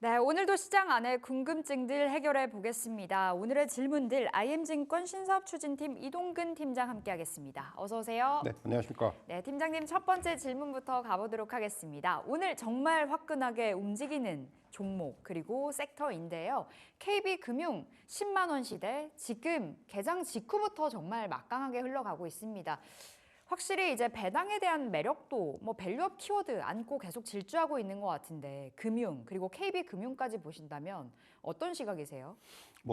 네, 오늘도 시장 안의 궁금증들 해결해 보겠습니다. 오늘의 질문들 IM증권 신사업추진팀 이동근 팀장 함께하겠습니다. 어서 오세요. 네, 안녕하십니까. 네, 팀장님 첫 번째 질문부터 가보도록 하겠습니다. 오늘 정말 화끈하게 움직이는 종목 그리고 섹터인데요. KB금융 10만 원 시대 지금 개장 직후부터 정말 막강하게 흘러가고 있습니다. 확실히 이제 배당에 대한 매력도 밸류업 키워드 안고 계속 질주하고 있는 것 같은데 금융 그리고 KB금융까지 보신다면 어떤 시각이세요?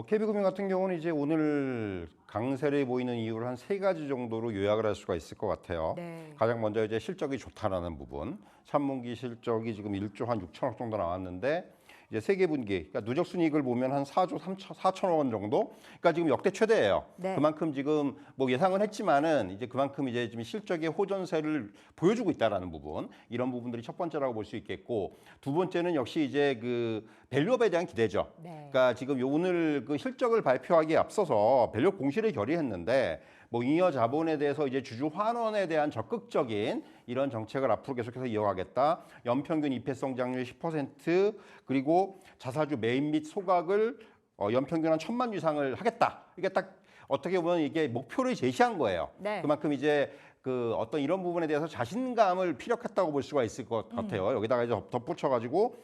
KB금융 같은 경우는 이제 오늘 강세를 보이는 이유를 한 세 가지 정도로 요약을 할 수가 있을 것 같아요. 네. 가장 먼저 이제 실적이 좋다라는 부분. 3분기 실적이 지금 1조 한 6천억 정도 나왔는데 이제 세계 분기, 그러니까 누적 순이익을 보면 한 4조 4천억 원 정도. 그러니까 지금 역대 최대예요. 네. 그만큼 지금 예상은 했지만은 이제 그만큼 이제 지금 실적의 호전세를 보여주고 있다라는 부분. 이런 부분들이 첫 번째라고 볼 수 있겠고, 두 번째는 역시 이제 그 밸류업에 대한 기대죠. 네. 그러니까 지금 오늘 그 실적을 발표하기에 앞서서 밸류업 공시를 결의했는데 잉여 자본에 대해서 이제 주주 환원에 대한 적극적인 이런 정책을 앞으로 계속해서 이어가겠다. 연평균 이패 성장률 10% 그리고 자사주 매입 및 소각을 연평균 한 1,000만 이상을 하겠다. 이게 딱 어떻게 보면 이게 목표를 제시한 거예요. 네. 그만큼 이제 그 어떤 이런 부분에 대해서 자신감을 피력했다고 볼 수가 있을 것 같아요. 여기다가 이제 덧붙여가지고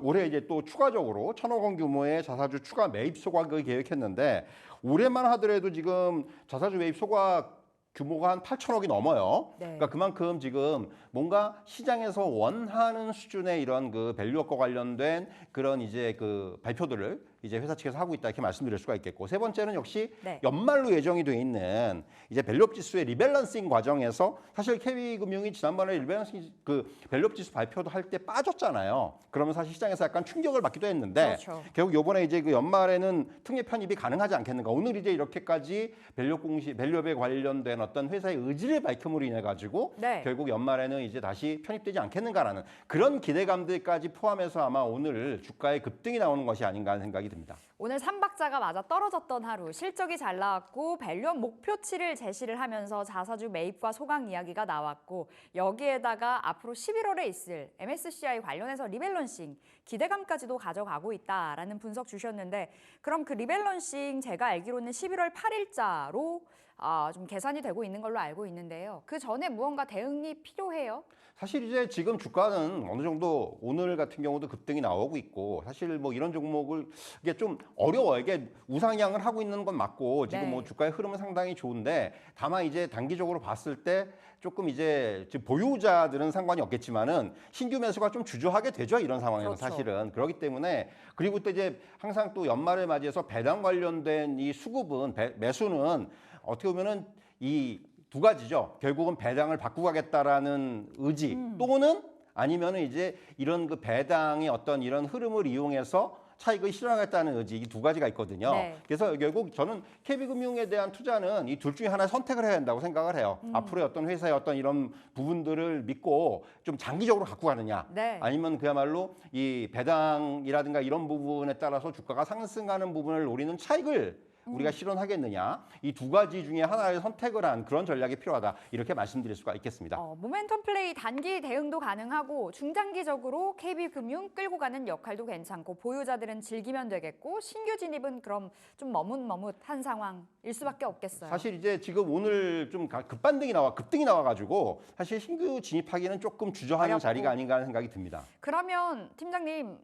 올해 이제 또 추가적으로 1,000억 원 규모의 자사주 추가 매입 소각을 계획했는데 올해만 하더라도 지금 자사주 매입 소각 규모가 한 8천억이 넘어요. 네. 그러니까 그만큼 지금 뭔가 시장에서 원하는 수준의 이런 그 밸류업과 관련된 그런 이제 그 발표들을 이제 회사 측에서 하고 있다 이렇게 말씀드릴 수가 있겠고, 세 번째는 역시 네. 연말로 예정이 돼 있는 이제 밸류업 지수의 리밸런싱 과정에서 사실 KB금융이 지난번에 리밸런싱 그 밸류업 지수 발표도 할 때 빠졌잖아요. 그러면 사실 시장에서 약간 충격을 받기도 했는데 그렇죠. 결국 이번에 이제 그 연말에는 특례 편입이 가능하지 않겠는가. 오늘 이제 이렇게까지 밸류업에 관련된 어떤 회사의 의지를 밝힘으로 인해 가지고 네. 결국 연말에는 이제 다시 편입되지 않겠는가라는 그런 기대감들까지 포함해서 아마 오늘 주가의 급등이 나오는 것이 아닌가 하는 생각이 듭니다. 오늘 삼박자가 맞아 떨어졌던 하루, 실적이 잘 나왔고 밸류업 목표치를 제시를 하면서 자사주 매입과 소각 이야기가 나왔고 여기에다가 앞으로 11월에 있을 MSCI 관련해서 리밸런싱 기대감까지도 가져가고 있다라는 분석 주셨는데, 그럼 그 리밸런싱 제가 알기로는 11월 8일자로 좀 계산이 되고 있는 걸로 알고 있는데요. 그 전에 무언가 대응이 필요해요? 사실 이제 지금 주가는 어느 정도 오늘 같은 경우도 급등이 나오고 있고, 사실 이런 종목을 이게 좀 어려워요. 이게 우상향을 하고 있는 건 맞고 지금 네. 주가의 흐름은 상당히 좋은데, 다만 이제 단기적으로 봤을 때 조금 이제 지금 보유자들은 상관이 없겠지만은 신규 매수가 좀 주저하게 되죠. 이런 상황에서 그렇죠. 사실은 그렇기 때문에, 그리고 또 이제 항상 또 연말을 맞이해서 배당 관련된 이 수급은 매수는 어떻게 보면은 이 두 가지죠. 결국은 배당을 바꾸고 가겠다라는 의지 또는 아니면은 이제 이런 그 배당의 어떤 이런 흐름을 이용해서 차익을 실현하겠다는 의지, 이 두 가지가 있거든요. 네. 그래서 결국 저는 KB금융에 대한 투자는 이 둘 중에 하나 선택을 해야 된다고 생각을 해요. 앞으로의 어떤 회사의 어떤 이런 부분들을 믿고 좀 장기적으로 갖고 가느냐, 네. 아니면 그야말로 이 배당이라든가 이런 부분에 따라서 주가가 상승하는 부분을 노리는 차익을 우리가 실현하겠느냐, 이 두 가지 중에 하나를 선택을 한 그런 전략이 필요하다 이렇게 말씀드릴 수가 있겠습니다. 모멘텀 플레이 단기 대응도 가능하고 중장기적으로 KB금융 끌고 가는 역할도 괜찮고 보유자들은 즐기면 되겠고 신규 진입은 그럼 좀 머뭇머뭇한 상황일 수밖에 없겠어요. 사실 이제 지금 오늘 좀 급등이 나와가지고 사실 신규 진입하기는 조금 주저하는 어렵고. 자리가 아닌가 하는 생각이 듭니다. 그러면 팀장님,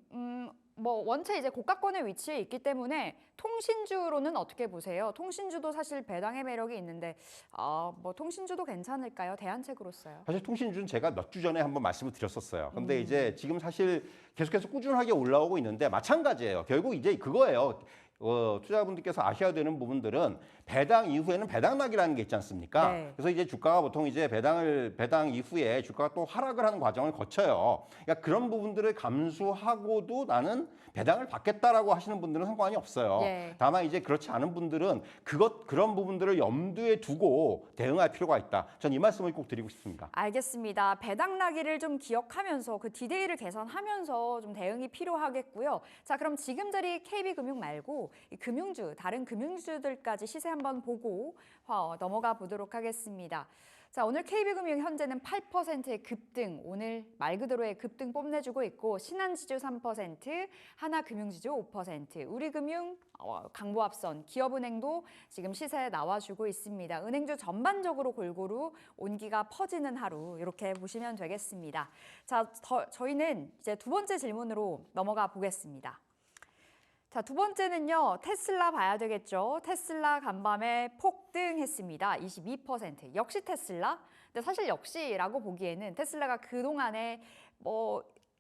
원체 이제 고가권에 위치해 있기 때문에 통신주로는 어떻게 보세요? 통신주도 사실 배당의 매력이 있는데 통신주도 괜찮을까요? 대안책으로서요. 사실 통신주는 제가 몇 주 전에 한번 말씀을 드렸었어요. 근데 이제 지금 사실 계속해서 꾸준하게 올라오고 있는데 마찬가지예요. 결국 이제 그거예요. 투자자분들께서 아셔야 되는 부분들은 배당 이후에는 배당락이라는 게 있지 않습니까? 네. 그래서 이제 주가가 보통 이제 배당 이후에 주가가 또 하락을 하는 과정을 거쳐요. 그러니까 그런 부분들을 감수하고도 나는 배당을 받겠다라고 하시는 분들은 상관이 없어요. 예. 다만 이제 그렇지 않은 분들은 그런 부분들을 염두에 두고 대응할 필요가 있다. 전 이 말씀을 꼭 드리고 싶습니다. 알겠습니다. 배당락이를 좀 기억하면서 그 디데이를 개선하면서 좀 대응이 필요하겠고요. 자, 그럼 지금 자리 KB금융 말고 이 금융주, 다른 금융주들까지 시세 한번 보고 넘어가 보도록 하겠습니다. 자, 오늘 KB금융 현재는 8%의 급등, 오늘 말 그대로의 급등 뽐내주고 있고 신한지주 3%, 하나금융지주 5%, 우리금융 강보합선, 기업은행도 지금 시세에 나와주고 있습니다. 은행주 전반적으로 골고루 온기가 퍼지는 하루 이렇게 보시면 되겠습니다. 자, 저희는 이제 두 번째 질문으로 넘어가 보겠습니다. 자, 두 번째는요. 테슬라 봐야 되겠죠. 테슬라 간밤에 폭등했습니다. 22%. 역시 테슬라? 근데 사실 역시라고 보기에는 테슬라가 그동안에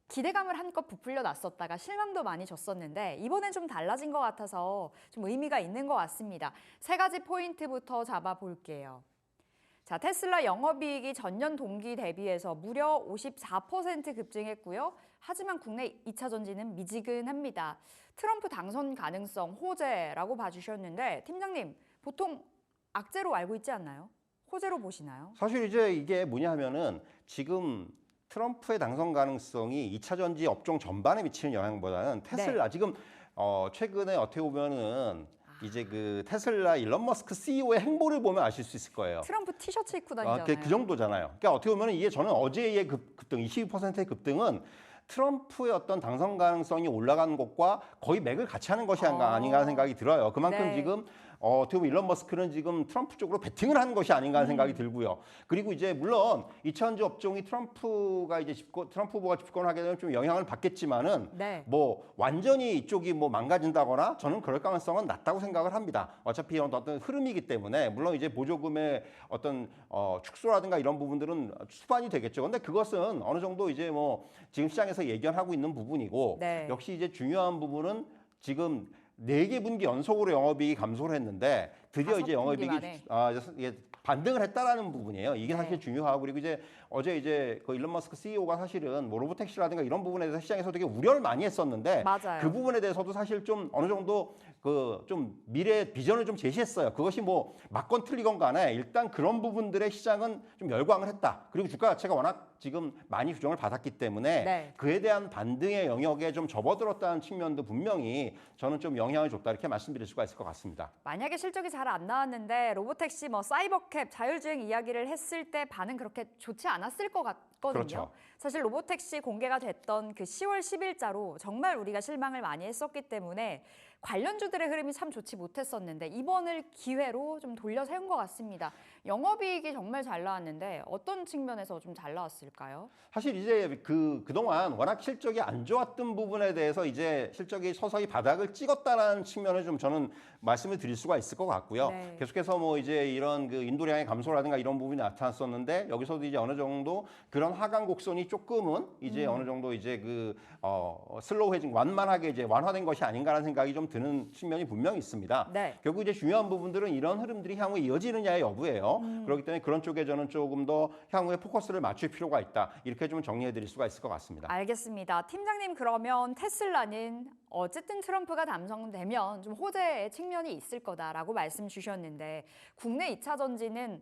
기대감을 한껏 부풀려 놨었다가 실망도 많이 줬었는데 이번엔 좀 달라진 것 같아서 좀 의미가 있는 것 같습니다. 세 가지 포인트부터 잡아볼게요. 자, 테슬라 영업이익이 전년 동기 대비해서 무려 54% 급증했고요. 하지만 국내 2차 전지는 미지근합니다. 트럼프 당선 가능성 호재라고 봐주셨는데 팀장님 보통 악재로 알고 있지 않나요? 호재로 보시나요? 사실 이제 이게 뭐냐 하면은 지금 트럼프의 당선 가능성이 2차 전지 업종 전반에 미치는 영향보다는 테슬라 지금 최근에 어떻게 보면은 이제 그 테슬라 일론 머스크 CEO의 행보를 보면 아실 수 있을 거예요. 트럼프 티셔츠 입고 다니잖아요. 그 정도잖아요. 그러니까 어떻게 보면 이게 저는 어제의 급등, 22%의 급등은 트럼프의 어떤 당선 가능성이 올라가는 것과 거의 맥을 같이 하는 것이 아닌가 하는 생각이 들어요. 그만큼 지금 어떻게 보면 일론 머스크는 지금 트럼프 쪽으로 베팅을 하는 것이 아닌가 하는 생각이 들고요. 그리고 이제 물론 2차전지 업종이 트럼프 후보가 집권하게 되면 좀 영향을 받겠지만은 뭐 완전히 이쪽이 뭐 망가진다거나 저는 그럴 가능성은 낮다고 생각을 합니다. 어차피 어떤 흐름이기 때문에 물론 이제 보조금의 어떤 축소라든가 이런 부분들은 수반이 되겠죠. 근데 그것은 어느 정도 이제 뭐 지금 시장에서 예견하고 있는 부분이고 역시 이제 중요한 부분은 지금 4개 분기 연속으로 영업이익이 감소를 했는데 드디어 이제 영업이익이 반등을 했다라는 부분이에요. 이게 사실 중요하고 그리고 이제 어제 이제 그 일론 머스크 CEO가 사실은 뭐 로보택시라든가 이런 부분에 대해서 시장에서 되게 우려를 많이 했었는데 그 부분에 대해서도 사실 좀 어느 정도 그 좀 미래 비전을 좀 제시했어요. 그것이 뭐 맞건 틀리건 간에 일단 그런 부분들의 시장은 좀 열광을 했다. 그리고 주가 자체가 워낙 지금 많이 조정을 받았기 때문에 그에 대한 반등의 영역에 좀 접어들었다는 측면도 분명히 저는 좀 영향을 줬다 이렇게 말씀드릴 수가 있을 것 같습니다. 만약에 실적이 잘 안 나왔는데 로보택시 사이버캡 자율주행 이야기를 했을 때 반응 그렇게 좋지 않았을 것 같거든요. 사실 로보택시 공개가 됐던 그 10월 10일자로 정말 우리가 실망을 많이 했었기 때문에 관련주들의 흐름이 참 좋지 못했었는데 이번을 기회로 좀 돌려 세운 것 같습니다. 영업이익이 정말 잘 나왔는데 어떤 측면에서 좀 잘 나왔을까요? 사실 이제 그동안 워낙 실적이 안 좋았던 부분에 대해서 이제 실적이 서서히 바닥을 찍었다는 측면을 좀 저는 말씀을 드릴 수가 있을 것 같고요. 계속해서 뭐 이제 이런 그 인도량의 감소라든가 이런 부분이 나타났었는데 여기서도 이제 어느 정도 그런 하강 곡선이 조금은 이제 어느 정도 이제 슬로우 헤징 완만하게 이제 완화된 것이 아닌가라는 생각이 좀 드는 측면이 분명히 있습니다. 결국 이제 중요한 부분들은 이런 흐름들이 향후에 이어지느냐의 여부예요. 그렇기 때문에 그런 쪽에 저는 조금 더 향후에 포커스를 맞출 필요가 있다. 이렇게 좀 정리해 드릴 수가 있을 것 같습니다. 알겠습니다. 팀장님 그러면 테슬라는 어쨌든 트럼프가 당선되면 좀 호재의 측면이 있을 거다라고 말씀 주셨는데 국내 2차 전지는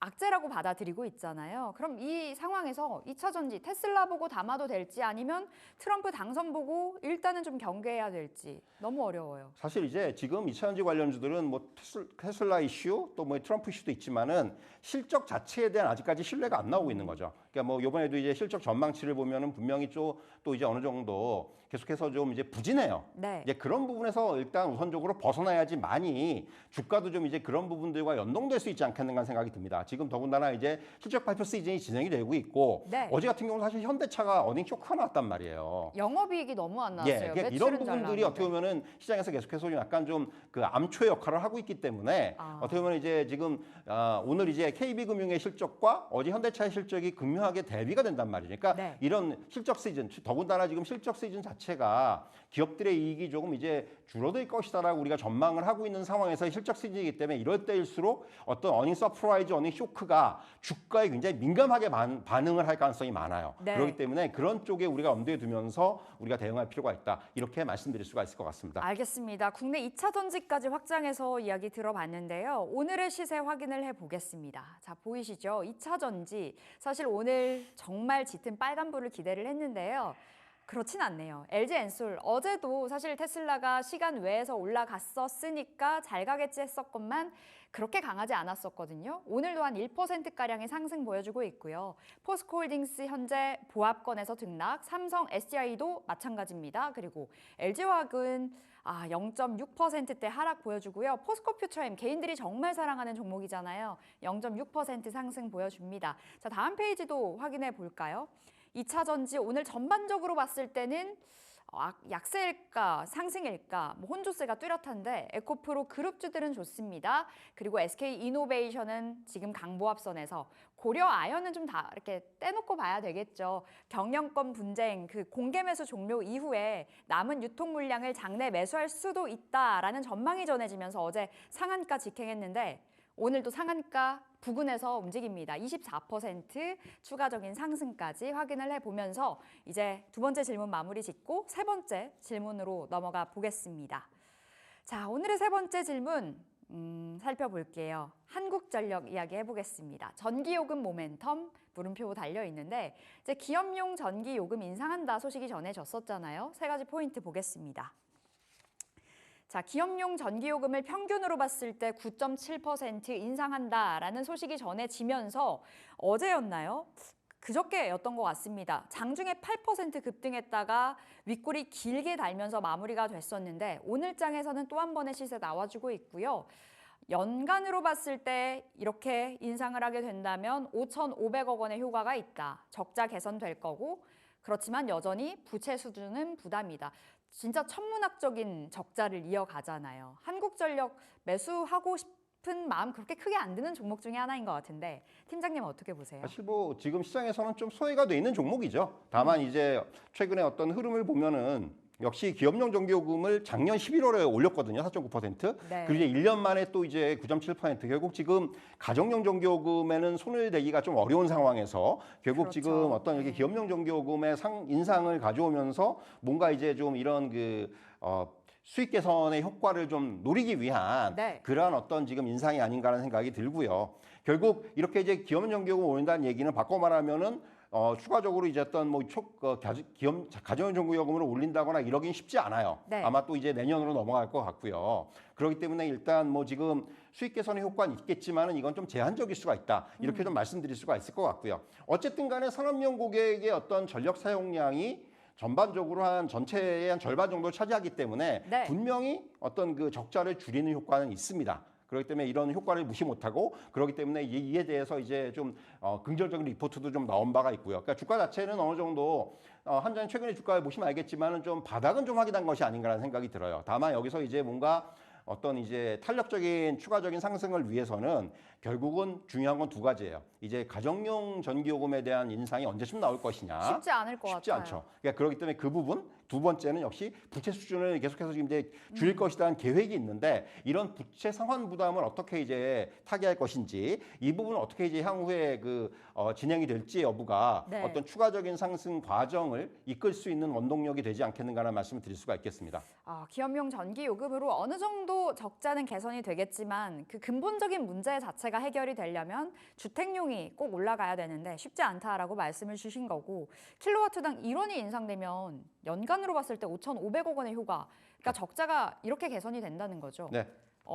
악재라고 받아들이고 있잖아요. 그럼 이 상황에서 2차 전지 테슬라 보고 담아도 될지 아니면 트럼프 당선 보고 일단은 좀 경계해야 될지 너무 어려워요. 사실 이제 지금 2차 전지 관련주들은 뭐 테슬라 이슈 또 뭐 트럼프 이슈도 있지만은 실적 자체에 대한 아직까지 신뢰가 안 나오고 있는 거죠. 그러니까 뭐 이번에도 이제 실적 전망치를 보면은 분명히 또 이제 어느 정도 계속해서 좀 이제 부진해요. 이제 그런 부분에서 일단 우선적으로 벗어나야지만이 주가도 좀 이제 그런 부분들과 연동될 수 있지 않겠는가 생각이 듭니다. 지금 더군다나 이제 실적 발표 시즌이 진행이 되고 있고 어제 같은 경우는 사실 현대차가 어닝 쇼크가 나왔단 말이에요. 영업이익이 너무 안 나왔어요. 그러니까 이런 부분들이 어떻게 보면은 시장에서 계속해서 좀 약간 좀 그 암초의 역할을 하고 있기 때문에 어떻게 보면 이제 지금 오늘 이제 KB금융의 실적과 어제 현대차의 실적이 극명하게 대비가 된단 말이죠. 그러니까 이런 실적 시즌, 더군다나 지금 실적 시즌 자체가 기업들의 이익이 조금 이제 줄어들 것이다라고 우리가 전망을 하고 있는 상황에서 실적 시즌이기 때문에 이럴 때일수록 어떤 어닝 서프라이즈, 어닝 쇼크가 주가에 굉장히 민감하게 반응을 할 가능성이 많아요. 그렇기 때문에 그런 쪽에 우리가 염두에 두면서 우리가 대응할 필요가 있다. 이렇게 말씀드릴 수가 있을 것 같습니다. 알겠습니다. 국내 2차 전지까지 확장해서 이야기 들어봤는데요. 오늘의 시세 확인을 해보겠습니다. 자, 보이시죠? 2차 전지. 사실 오늘 정말 짙은 빨간불을 기대를 했는데요. 그렇진 않네요. LG 엔솔 어제도 사실 테슬라가 시간 외에서 올라갔었으니까 잘 가겠지 했었건만 그렇게 강하지 않았었거든요. 오늘도 한 1%가량의 상승 보여주고 있고요. 포스코홀딩스 현재 보합권에서 등락, 삼성 SDI도 마찬가지입니다. 그리고 LG화학은 0.6%대 하락 보여주고요. 포스코 퓨처엠 개인들이 정말 사랑하는 종목이잖아요. 0.6% 상승 보여줍니다. 자, 다음 페이지도 확인해 볼까요? 2차 전지 오늘 전반적으로 봤을 때는 약세일까 상승일까 혼조세가 뚜렷한데 에코프로 그룹주들은 좋습니다. 그리고 SK이노베이션은 지금 강보합선에서 고려아연은 좀 다 이렇게 떼놓고 봐야 되겠죠. 경영권 분쟁 그 공개 매수 종료 이후에 남은 유통 물량을 장내 매수할 수도 있다라는 전망이 전해지면서 어제 상한가 직행했는데 오늘도 상한가 부근에서 움직입니다. 24% 추가적인 상승까지 확인을 해보면서 이제 두 번째 질문 마무리 짓고 세 번째 질문으로 넘어가 보겠습니다. 자, 오늘의 세 번째 질문 살펴볼게요. 한국전력 이야기 해보겠습니다. 전기요금 모멘텀 물음표 달려 있는데 이제 기업용 전기요금 인상한다 소식이 전해졌었잖아요. 세 가지 포인트 보겠습니다. 자, 기업용 전기요금을 평균으로 봤을 때 9.7% 인상한다라는 소식이 전해지면서 어제였나요? 그저께였던 것 같습니다. 장중에 8% 급등했다가 윗골이 길게 달면서 마무리가 됐었는데 오늘 장에서는 또 한 번의 시세 나와주고 있고요. 연간으로 봤을 때 이렇게 인상을 하게 된다면 5,500억 원의 효과가 있다. 적자 개선될 거고 그렇지만 여전히 부채 수준은 부담이다. 진짜 천문학적인 적자를 이어가잖아요. 한국전력 매수하고 싶은 마음 그렇게 크게 안 드는 종목 중에 하나인 것 같은데 팀장님 어떻게 보세요? 사실 뭐 지금 시장에서는 좀 소외가 돼 있는 종목이죠. 다만 이제 최근에 어떤 흐름을 보면은 역시 기업용 전기요금을 작년 11월에 올렸거든요. 4.9%. 네. 그리고 이제 1년 만에 또 이제 9.7% 결국 지금 가정용 전기요금에는 손을 대기가 좀 어려운 상황에서 결국 그렇죠. 지금 어떤 이렇게 기업용 전기요금의 인상을 가져오면서 뭔가 이제 좀 이런 수익 개선의 효과를 좀 노리기 위한 네. 그러한 어떤 지금 인상이 아닌가라는 생각이 들고요. 결국 이렇게 이제 기업용 전기요금 올린다는 얘기는 바꿔 말하면은 추가적으로 이제 어떤 가정용 전기요금을 올린다거나 이러긴 쉽지 않아요. 네. 아마 또 이제 내년으로 넘어갈 것 같고요. 그렇기 때문에 일단 뭐 지금 수익 개선의 효과는 있겠지만은 이건 좀 제한적일 수가 있다. 이렇게 좀 말씀드릴 수가 있을 것 같고요. 어쨌든 간에 산업용 고객의 어떤 전력 사용량이 전반적으로 한 전체의 한 절반 정도를 차지하기 때문에 네. 분명히 어떤 그 적자를 줄이는 효과는 있습니다. 그렇기 때문에 이런 효과를 무시 못하고 그렇기 때문에 이에 대해서 이제 좀 긍정적인 리포트도 좀 나온 바가 있고요. 그러니까 주가 자체는 어느 정도 한전 최근에 주가를 보시면 알겠지만은 좀 바닥은 좀 확인한 것이 아닌가라는 생각이 들어요. 다만 여기서 이제 뭔가 어떤 이제 탄력적인 추가적인 상승을 위해서는 결국은 중요한 건 두 가지예요. 이제 가정용 전기요금에 대한 인상이 언제쯤 나올 것이냐. 쉽지 않을 것 쉽지 같아요. 않죠. 그러니까 그렇기 때문에 그 부분 두 번째는 역시 부채 수준을 계속해서 지금 이제 줄일 것이라는 계획이 있는데 이런 부채 상환 부담을 어떻게 이제 타개할 것인지 이 부분은 어떻게 이제 향후에 진행이 될지 여부가 네. 어떤 추가적인 상승 과정을 이끌 수 있는 원동력이 되지 않겠는가라는 말씀을 드릴 수가 있겠습니다. 기업용 전기 요금으로 어느 정도 적자는 개선이 되겠지만 그 근본적인 문제 자체가 해결이 되려면 주택용이 꼭 올라가야 되는데 쉽지 않다라고 말씀을 주신 거고 킬로와트당 1원이 인상되면 연간으로 봤을 때 5,500억 원의 효과 그러니까 적자가 이렇게 개선이 된다는 거죠. 네.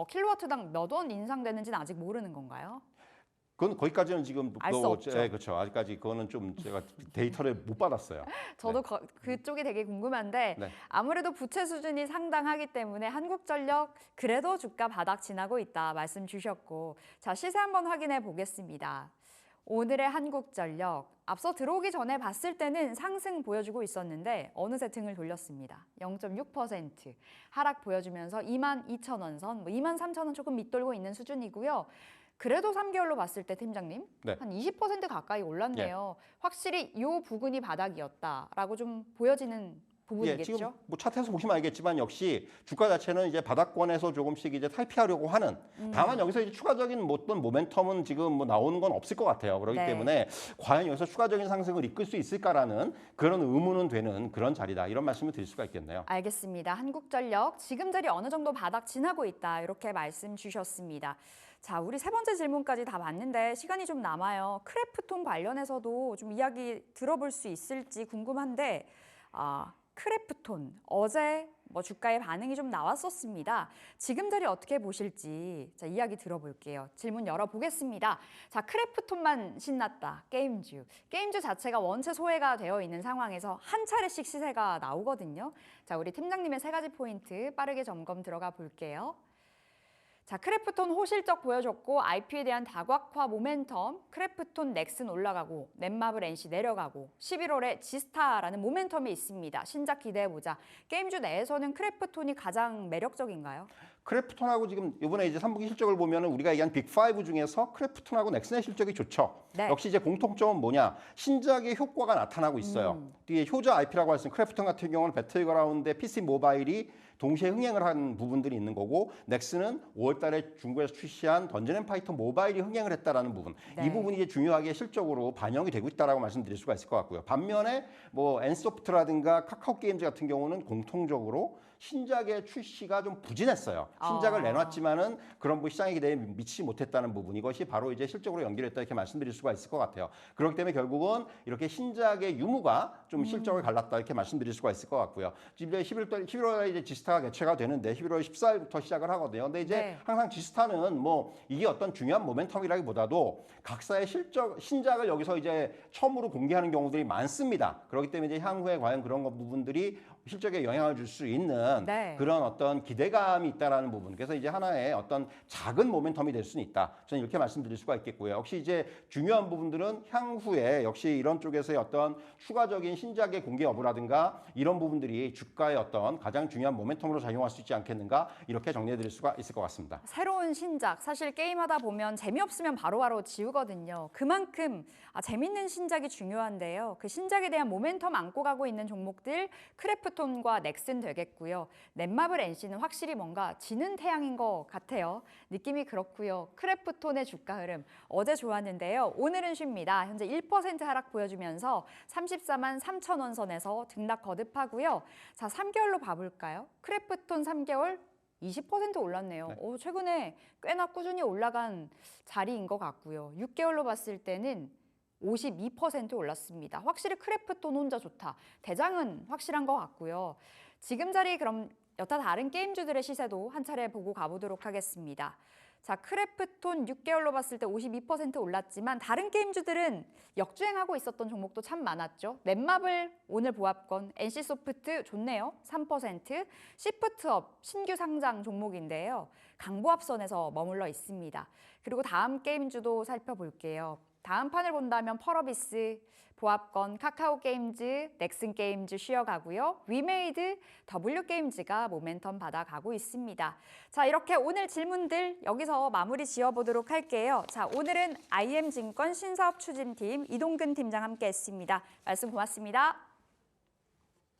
킬로와트당 몇 원 인상되는지는 아직 모르는 건가요? 그건 거기까지는 지금 알수 없죠. 네, 그렇죠. 아직까지 그거는 좀 제가 데이터를 못 받았어요. 저도 그쪽이 되게 궁금한데 네. 아무래도 부채 수준이 상당하기 때문에 한국전력 그래도 주가 바닥 지나고 있다 말씀 주셨고 자 시세 한번 확인해 보겠습니다. 오늘의 한국전력 앞서 들어오기 전에 봤을 때는 상승 보여주고 있었는데 어느새 등을 돌렸습니다. 0.6% 하락 보여주면서 22,000원 선, 23,000원 조금 밑돌고 있는 수준이고요. 그래도 3개월로 봤을 때 팀장님 네. 한 20% 가까이 올랐네요. 확실히 이 부분이 바닥이었다라고 좀 보여지는 부분이겠죠? 지금 뭐 차트에서 보시면 알겠지만 역시 주가 자체는 이제 바닥권에서 조금씩 이제 탈피하려고 하는. 다만 여기서 이제 추가적인 어떤 모멘텀은 지금 뭐 나오는 건 없을 것 같아요. 그렇기 네. 때문에 과연 여기서 추가적인 상승을 이끌 수 있을까라는 그런 의문은 되는 그런 자리다. 이런 말씀을 드릴 수가 있겠네요. 알겠습니다. 한국전력 지금 자리 어느 정도 바닥 지나고 있다 이렇게 말씀 주셨습니다. 자, 우리 세 번째 질문까지 다 봤는데 시간이 좀 남아요. 크래프톤 관련해서도 좀 이야기 들어볼 수 있을지 궁금한데 크래프톤 어제 뭐 주가의 반응이 좀 나왔었습니다. 지금 자리 어떻게 보실지 자, 이야기 들어볼게요. 질문 열어보겠습니다. 자, 크래프톤만 신났다. 게임주. 게임주 자체가 원체 소외가 되어 있는 상황에서 한 차례씩 시세가 나오거든요. 자, 우리 팀장님의 3가지 포인트 빠르게 점검 들어가 볼게요. 자, 크래프톤 호실적 보여줬고 IP에 대한 다각화 모멘텀, 크래프톤 넥슨 올라가고 넷마블 NC 내려가고 11월에 지스타라는 모멘텀이 있습니다. 신작 기대해보자. 게임주 내에서는 크래프톤이 가장 매력적인가요? 크래프톤하고 지금 이번에 이제 3분기 실적을 보면은 우리가 얘기한 빅5 중에서 크래프톤하고 넥슨의 실적이 좋죠. 네. 역시 이제 공통점은 뭐냐? 신작의 효과가 나타나고 있어요. 뒤에 효자 IP라고 할 수 있는 크래프톤 같은 경우는 배틀그라운드에 PC 모바일이 동시에 흥행을 한 부분들이 있는 거고 넥슨은 5월 달에 중국에서 출시한 던전 앤 파이터 모바일이 흥행을 했다라는 부분. 네. 이 부분이 이제 중요하게 실적으로 반영이 되고 있다라고 말씀드릴 수가 있을 것 같고요. 반면에 뭐 엔소프트라든가 카카오 게임즈 같은 경우는 공통적으로 신작의 출시가 좀 부진했어요. 신작을 내놨지만은 그런 뭐 시장의 기대에 미치지 못했다는 부분. 이것이 바로 이제 실적으로 연결했다 이렇게 말씀드릴 수가 있을 것 같아요. 그렇기 때문에 결국은 이렇게 신작의 유무가 좀 실적을 갈랐다 이렇게 말씀드릴 수가 있을 것 같고요. 지금 이제 11월에 이제 지스타가 개최가 되는데 11월 14일부터 시작을 하거든요. 근데 이제 네. 항상 지스타는 뭐 이게 어떤 중요한 모멘텀이라기보다도 각사의 신작을 여기서 이제 처음으로 공개하는 경우들이 많습니다. 그렇기 때문에 이제 향후에 과연 그런 부분들이 실적에 영향을 줄 수 있는 네. 그런 어떤 기대감이 있다라는 부분. 그래서 이제 하나의 어떤 작은 모멘텀이 될 수는 있다. 저는 이렇게 말씀드릴 수가 있겠고요. 역시 이제 중요한 부분들은 향후에 역시 이런 쪽에서의 어떤 추가적인 신작의 공개 여부라든가 이런 부분들이 주가의 어떤 가장 중요한 모멘텀으로 작용할 수 있지 않겠는가 이렇게 정리해 드릴 수가 있을 것 같습니다. 새로운 신작, 사실 게임하다 보면 재미없으면 바로바로 지우거든요. 그만큼 재밌는 신작이 중요한데요. 그 신작에 대한 모멘텀 안고 가고 있는 종목들 크래프톤과 넥슨 되겠고요. 넷마블 NC는 확실히 뭔가 지는 태양인 것 같아요. 느낌이 그렇고요. 크래프톤의 주가 흐름 어제 좋았는데요. 오늘은 쉽니다. 현재 1% 하락 보여주면서 34만 3천 원 선에서 등락 거듭하고요. 자, 3개월로 봐볼까요? 크래프톤 3개월 20% 올랐네요. 네. 최근에 꽤나 꾸준히 올라간 자리인 것 같고요. 6개월로 봤을 때는 52% 올랐습니다. 확실히 크래프톤 혼자 좋다. 대장은 확실한 것 같고요. 지금 자리 그럼 여타 다른 게임주들의 시세도 한 차례 보고 가보도록 하겠습니다. 자, 크래프톤 6개월로 봤을 때 52% 올랐지만 다른 게임주들은 역주행하고 있었던 종목도 참 많았죠. 넷마블 오늘 보합권, NC소프트 좋네요. 3%, 시프트업 신규 상장 종목인데요. 강보합선에서 머물러 있습니다. 그리고 다음 게임주도 살펴볼게요. 다음 판을 본다면 펄어비스, 보합권, 카카오 게임즈, 넥슨 게임즈 쉬어가고요. 위메이드, W게임즈가 모멘텀 받아가고 있습니다. 자, 이렇게 오늘 질문들 여기서 마무리 지어보도록 할게요. 자, 오늘은 IM증권 신사업 추진팀 이동근 팀장 함께했습니다. 말씀 고맙습니다.